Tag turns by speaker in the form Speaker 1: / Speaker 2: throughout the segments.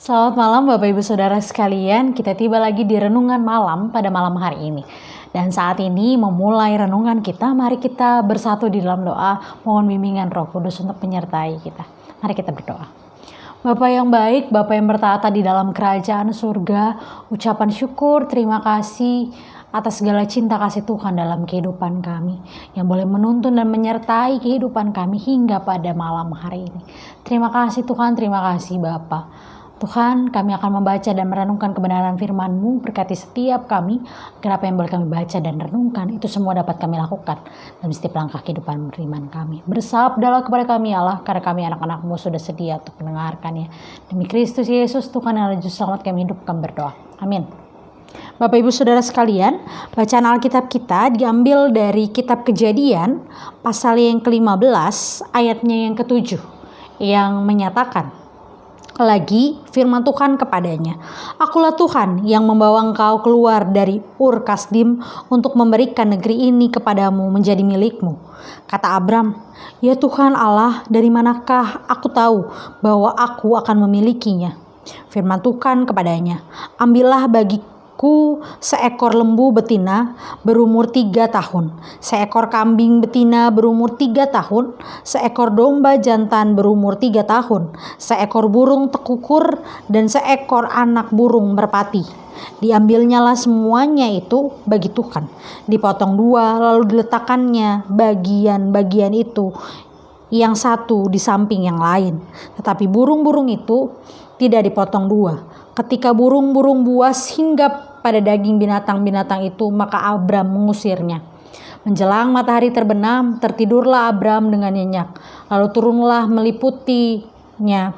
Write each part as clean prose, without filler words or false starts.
Speaker 1: Selamat malam Bapak Ibu Saudara sekalian, kita tiba lagi di renungan malam pada malam hari ini. Dan saat ini memulai renungan kita, mari kita bersatu di dalam doa, mohon bimbingan Roh Kudus untuk menyertai kita. Mari kita berdoa. Bapa yang baik, Bapa yang bertata di dalam kerajaan surga, ucapan syukur, terima kasih atas segala cinta kasih Tuhan dalam kehidupan kami, yang boleh menuntun dan menyertai kehidupan kami hingga pada malam hari ini. Terima kasih Tuhan, terima kasih Bapa. Tuhan, kami akan membaca dan merenungkan kebenaran firman-Mu, berkati setiap kami, agar apa yang boleh kami baca dan renungkan, itu semua dapat kami lakukan dalam setiap langkah kehidupan beriman kami. Bersabdalah kepada kami Allah, karena kami anak-anak-Mu sudah sedia untuk mendengarkannya. Demi Kristus Yesus, Tuhan yang Juru Selamat kami hidup, kami berdoa. Amin. Bapak Ibu Saudara sekalian, bacaan Alkitab kita diambil dari kitab Kejadian, pasal yang ke-15, ayatnya yang ke-7, yang menyatakan, lagi firman Tuhan kepadanya, "Akulah Tuhan yang membawa engkau keluar dari Ur Kasdim untuk memberikan negeri ini kepadamu menjadi milikmu." Kata Abram, "Ya Tuhan Allah, dari manakah aku tahu bahwa aku akan memilikinya?" Firman Tuhan kepadanya, "Ambillah bagiku seekor lembu betina berumur 3 tahun, seekor kambing betina berumur 3 tahun, seekor domba jantan berumur 3 tahun, seekor burung tekukur, dan seekor anak burung merpati." Diambilnyalah semuanya itu bagi Tuhan, dipotong 2, lalu diletakkannya bagian-bagian itu yang satu di samping yang lain. Tetapi burung-burung itu tidak dipotong 2. Ketika burung-burung buas hinggap pada daging binatang-binatang itu, maka Abram mengusirnya. Menjelang matahari terbenam, tertidurlah Abram dengan nyenyak. Lalu turunlah meliputinya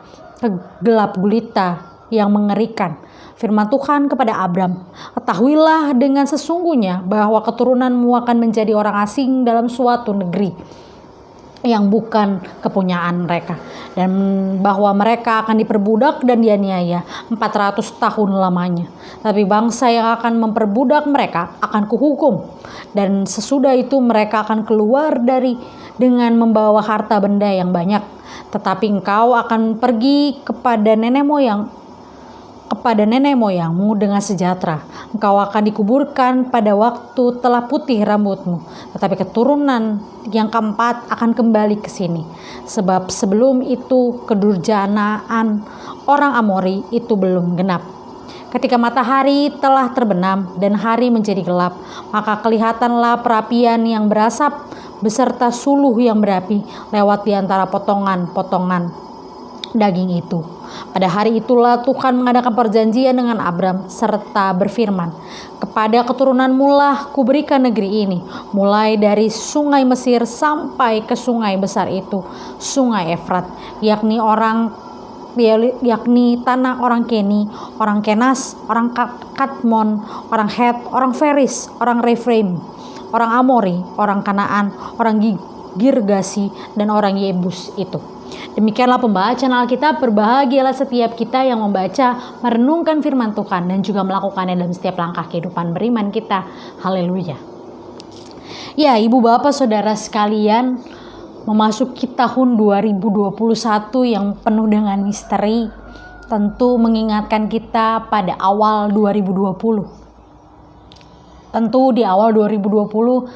Speaker 1: gelap gulita yang mengerikan. Firman Tuhan kepada Abram, "Ketahuilah dengan sesungguhnya bahwa keturunanmu akan menjadi orang asing dalam suatu negeri yang bukan kepunyaan mereka, dan bahwa mereka akan diperbudak dan dianiaya 400 tahun lamanya. Tapi bangsa yang akan memperbudak mereka akan kuhukum, dan sesudah itu mereka akan keluar dengan membawa harta benda yang banyak. Tetapi engkau akan pergi kepada nenek moyangmu dengan sejahtera. Engkau akan dikuburkan pada waktu telah putih rambutmu. Tetapi keturunan yang keempat akan kembali ke sini. Sebab sebelum itu kedurjanaan orang Amori itu belum genap." Ketika matahari telah terbenam dan hari menjadi gelap, maka kelihatanlah perapian yang berasap beserta suluh yang berapi lewat di antara potongan-potongan daging itu. Pada hari itulah Tuhan mengadakan perjanjian dengan Abram serta berfirman, "Kepada keturunanmu lah kuberikan negeri ini, mulai dari sungai Mesir sampai ke sungai besar itu, sungai Efrat, yakni tanah orang Keni, orang Kenas, orang Kadmon, orang Het, orang Feris, orang Refraim, orang Amori, orang Kanaan, orang Girgasi, dan orang Yebus itu." Demikianlah pembacaan Alkitab. Berbahagialah setiap kita yang membaca, merenungkan firman Tuhan, dan juga melakukannya dalam setiap langkah kehidupan beriman kita. Haleluya. Ya, Ibu Bapak Saudara sekalian, memasuki tahun 2021 yang penuh dengan misteri, tentu mengingatkan kita pada awal 2020. Tentu di awal 2020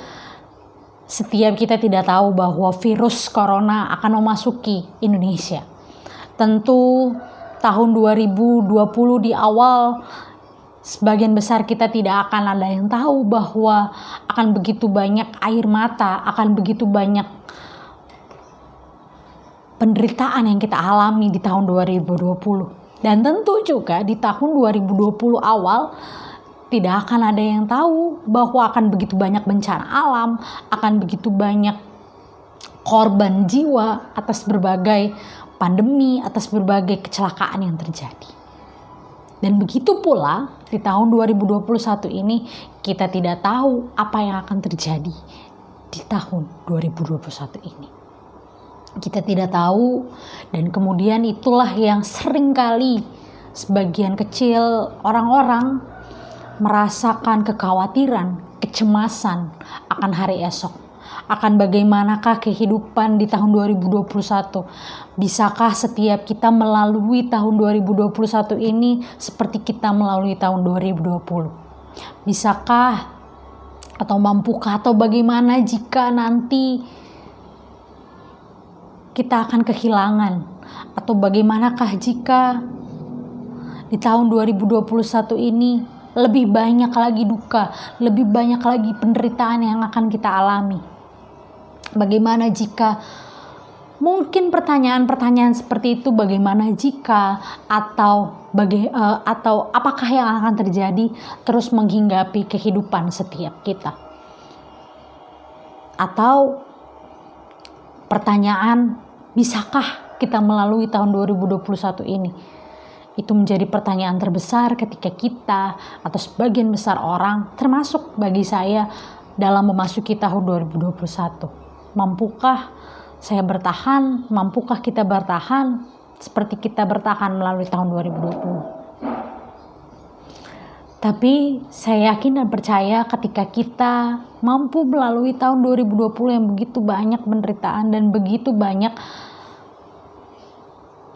Speaker 1: setiap kita tidak tahu bahwa virus corona akan memasuki Indonesia. Tentu tahun 2020 di awal, sebagian besar kita tidak akan ada yang tahu bahwa akan begitu banyak air mata, akan begitu banyak penderitaan yang kita alami di tahun 2020. Dan tentu juga di tahun 2020 awal, tidak akan ada yang tahu bahwa akan begitu banyak bencana alam, akan begitu banyak korban jiwa atas berbagai pandemi, atas berbagai kecelakaan yang terjadi. Dan begitu pula di tahun 2021 ini, kita tidak tahu apa yang akan terjadi di tahun 2021 ini. Kita tidak tahu, dan kemudian itulah yang seringkali sebagian kecil orang-orang merasakan kekhawatiran, kecemasan akan hari esok. Akan bagaimanakah kehidupan di tahun 2021? Bisakah setiap kita melalui tahun 2021 ini seperti kita melalui tahun 2020? Bisakah atau mampukah atau bagaimana jika nanti kita akan kehilangan? Atau bagaimanakah jika di tahun 2021 ini lebih banyak lagi duka, lebih banyak lagi penderitaan yang akan kita alami? Bagaimana jika mungkin pertanyaan-pertanyaan seperti itu, bagaimana jika atau apakah yang akan terjadi terus menghinggapi kehidupan setiap kita? Atau pertanyaan, bisakah kita melalui tahun 2021 ini? Itu menjadi pertanyaan terbesar ketika kita atau sebagian besar orang, termasuk bagi saya, dalam memasuki tahun 2021. Mampukah saya bertahan? Mampukah kita bertahan seperti kita bertahan melalui tahun 2020? Tapi saya yakin dan percaya ketika kita mampu melalui tahun 2020 yang begitu banyak penderitaan dan begitu banyak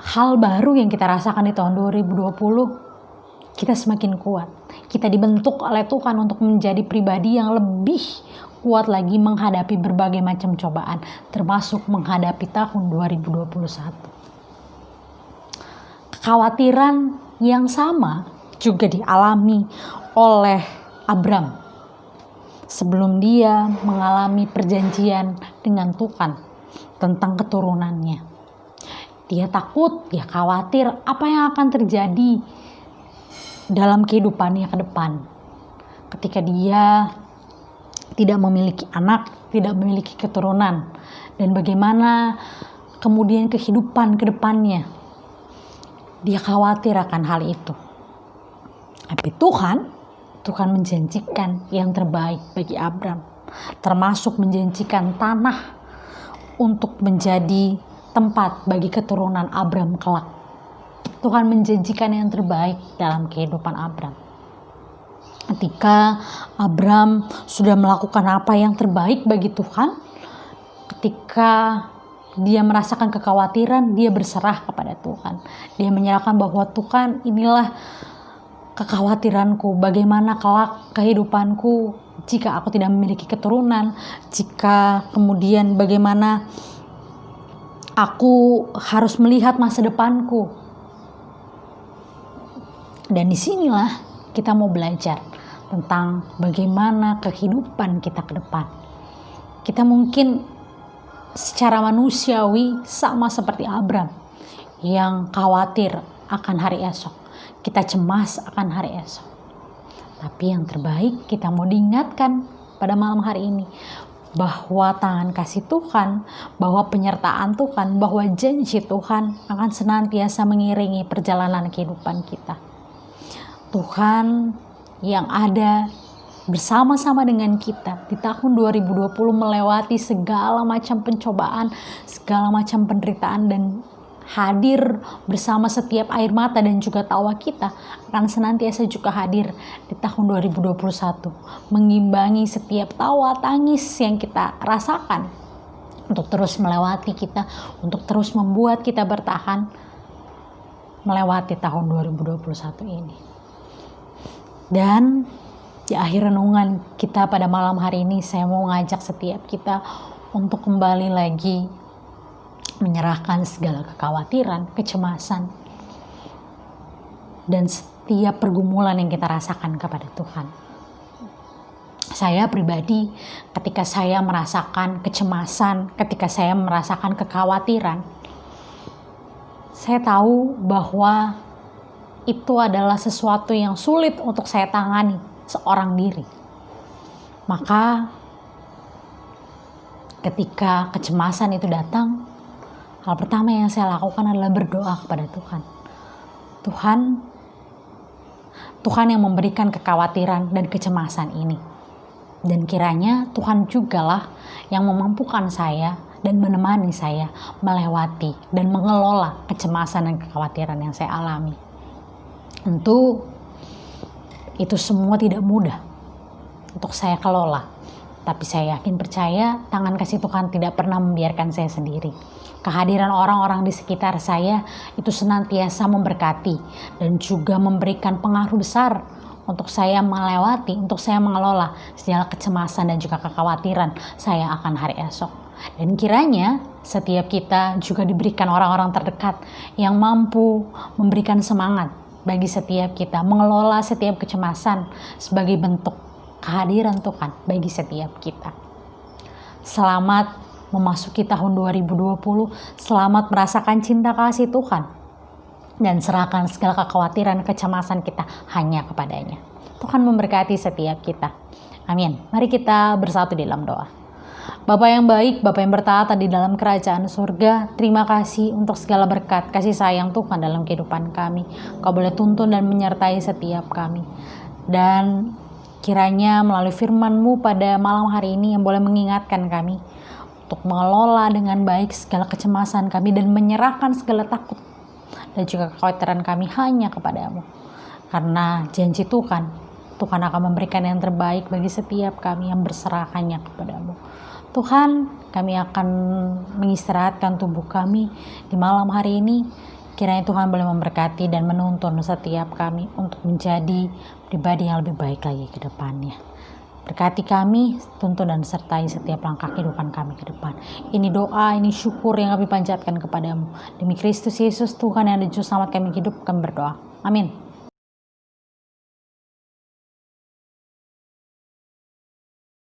Speaker 1: hal baru yang kita rasakan di tahun 2020, kita semakin kuat. Kita dibentuk oleh Tuhan untuk menjadi pribadi yang lebih kuat lagi menghadapi berbagai macam cobaan, termasuk menghadapi tahun 2021. Kekhawatiran yang sama juga dialami oleh Abram sebelum dia mengalami perjanjian dengan Tuhan tentang keturunannya. Dia takut, dia khawatir apa yang akan terjadi dalam kehidupannya ke depan. Ketika dia tidak memiliki anak, tidak memiliki keturunan, dan bagaimana kemudian kehidupan ke depannya. Dia khawatir akan hal itu. Tapi Tuhan menjanjikan yang terbaik bagi Abram, termasuk menjanjikan tanah untuk menjadi tempat bagi keturunan Abram kelak. Tuhan menjanjikan yang terbaik dalam kehidupan Abram. Ketika Abram sudah melakukan apa yang terbaik bagi Tuhan, ketika dia merasakan kekhawatiran, dia berserah kepada Tuhan. Dia menyerahkan bahwa Tuhan, inilah kekhawatiranku, bagaimana kelak kehidupanku jika aku tidak memiliki keturunan, jika kemudian bagaimana aku harus melihat masa depanku. Dan disinilah kita mau belajar tentang bagaimana kehidupan kita ke depan. Kita mungkin secara manusiawi sama seperti Abram yang khawatir akan hari esok. Kita cemas akan hari esok. Tapi yang terbaik kita mau diingatkan pada malam hari ini bahwa tangan kasih Tuhan, bahwa penyertaan Tuhan, bahwa janji Tuhan akan senantiasa mengiringi perjalanan kehidupan kita. Tuhan yang ada bersama-sama dengan kita di tahun 2020 melewati segala macam pencobaan, segala macam penderitaan, dan hadir bersama setiap air mata dan juga tawa kita akan senantiasa juga hadir di tahun 2021, mengimbangi setiap tawa tangis yang kita rasakan untuk terus melewati kita, untuk terus membuat kita bertahan melewati tahun 2021 ini. Dan di akhir renungan kita pada malam hari ini, saya mau ngajak setiap kita untuk kembali lagi menyerahkan segala kekhawatiran, kecemasan, dan setiap pergumulan yang kita rasakan kepada Tuhan. Saya pribadi, ketika saya merasakan kecemasan, ketika saya merasakan kekhawatiran, saya tahu bahwa itu adalah sesuatu yang sulit untuk saya tangani seorang diri. Maka ketika kecemasan itu datang, hal pertama yang saya lakukan adalah berdoa kepada Tuhan. Tuhan yang memberikan kekhawatiran dan kecemasan ini. Dan kiranya Tuhan jugalah yang memampukan saya dan menemani saya melewati dan mengelola kecemasan dan kekhawatiran yang saya alami. Tentu itu semua tidak mudah untuk saya kelola. Tapi saya yakin percaya tangan kasih Tuhan tidak pernah membiarkan saya sendiri. Kehadiran orang-orang di sekitar saya itu senantiasa memberkati dan juga memberikan pengaruh besar untuk saya melewati, untuk saya mengelola segala kecemasan dan juga kekhawatiran saya akan hari esok. Dan kiranya setiap kita juga diberikan orang-orang terdekat yang mampu memberikan semangat bagi setiap kita, mengelola setiap kecemasan sebagai bentuk kehadiran Tuhan bagi setiap kita. Selamat memasuki tahun 2020, selamat merasakan cinta kasih Tuhan dan serahkan segala kekhawatiran, kecemasan kita hanya kepadanya. Tuhan memberkati setiap kita. Amin. Mari kita bersatu di dalam doa. Bapa yang baik, Bapa yang bertahta di dalam kerajaan surga, terima kasih untuk segala berkat, kasih sayang Tuhan dalam kehidupan kami. Kau boleh tuntun dan menyertai setiap kami. Dan kiranya melalui firman-Mu pada malam hari ini yang boleh mengingatkan kami untuk mengelola dengan baik segala kecemasan kami dan menyerahkan segala takut dan juga kekhawatiran kami hanya kepadamu. Karena janji Tuhan akan memberikan yang terbaik bagi setiap kami yang berserah hanya kepadamu. Tuhan, kami akan mengistirahatkan tubuh kami di malam hari ini. Kiranya Tuhan boleh memberkati dan menuntun setiap kami untuk menjadi pribadi yang lebih baik lagi ke depannya. Berkati kami, tuntun dan sertai setiap langkah kehidupan kami ke depan. Ini doa, ini syukur yang kami panjatkan kepadamu. Demi Kristus Yesus Tuhan yang ada juru selamat kami hidup, kami berdoa. Amin.